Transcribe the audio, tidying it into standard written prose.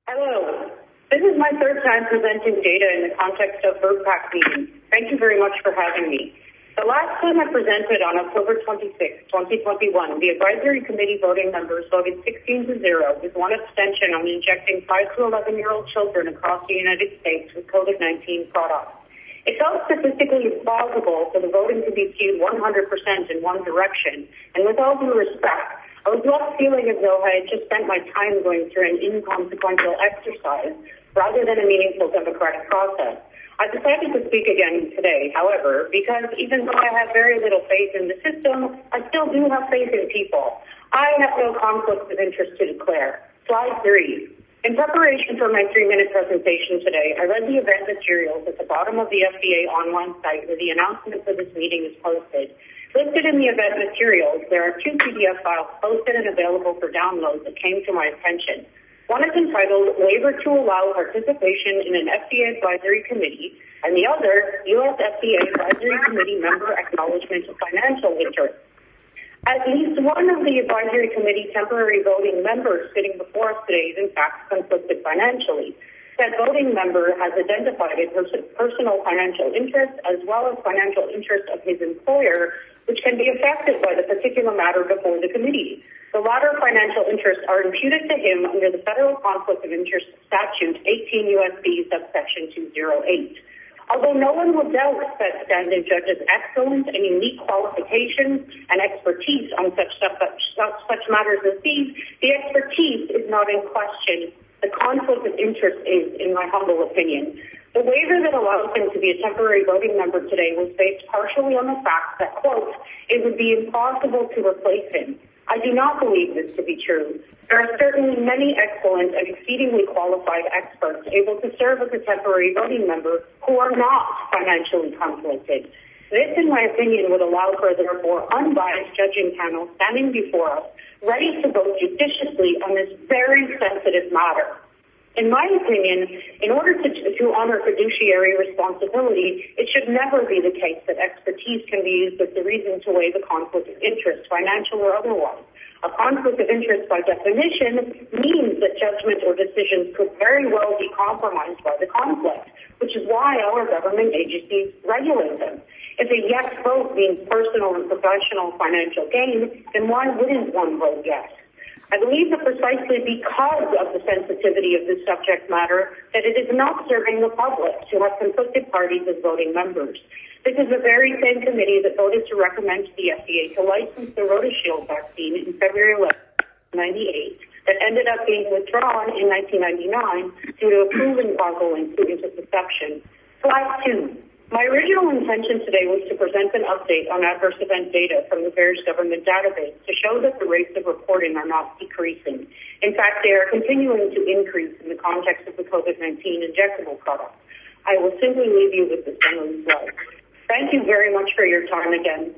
Hello. This is my third time presenting data in the context of VRBPAC meetings. Thank you very much for having me. The last time I presented on October 26, 2021, the advisory committee voting members voted 16-0 with one abstention on injecting 5 to 11-year-old children across the United States with COVID-19 products. It felt statistically implausible for the voting to be skewed 100% in one direction, and with all due respect, I was left feeling as though I had just spent my time going through an inconsequential exercise rather than a meaningful democratic process. I decided to speak again today, however, because even though I have very little faith in the system, I still do have faith in people. I have no conflict of interest to declare. Slide 3. In preparation for my 3-minute presentation today, I read the event materials at the bottom of the FDA online site where the announcement for this meeting is posted. Listed in the event materials, there are 2 PDF files posted and available for download that came to my attention. One is entitled Waiver to Allow Participation in an FDA Advisory Committee, and the other, U.S. FDA Advisory Committee Member Acknowledgement of Financial Interest. At least one of the Advisory Committee temporary voting members sitting before us today is in fact conflicted financially. That voting member has identified a personal financial interest as well as financial interest of his employer, which can be affected by the particular matter before the committee. The latter financial interests are imputed to him under the Federal Conflict of Interest Statute 18 U.S.C. subsection 208. Although no one will doubt that standing judge's excellent and unique qualifications and expertise on such matters as these, the expertise is not in question. The conflict of interest is, in my humble opinion. The waiver that allows him to be a temporary voting member today was based partially on the fact that, quote, it would be impossible to replace him. I do not believe this to be true. There are certainly many excellent and exceedingly qualified experts able to serve as a temporary voting member who are not financially conflicted. This, in my opinion, would allow for a therefore unbiased judging panel standing before us, ready to vote judiciously on this very sensitive matter. In my opinion, in order to honor fiduciary responsibility, it should never be the case that expertise can be used as the reason to waive a conflict of interest, financial or otherwise. A conflict of interest, by definition, means that judgment or decisions could very well be compromised by the conflict, which is why our government agencies regulate them. If a yes vote means personal and professional financial gain, then why wouldn't one vote yes? I believe that precisely because of the sensitivity of this subject matter, that it is not serving the public to have conflicted parties as voting members. This is the very same committee that voted to recommend to the FDA to license the RotaShield vaccine in February 1998 that ended up being withdrawn in 1999 due to a proven causal link to intussusception. Slide 2. My original intention today was to present an update on adverse event data from the VAERS government database to show that the rates of reporting are not decreasing. In fact, they are continuing to increase in the context of the COVID-19 injectable product. I will simply leave you with the summary slide. Thank you very much for your time again.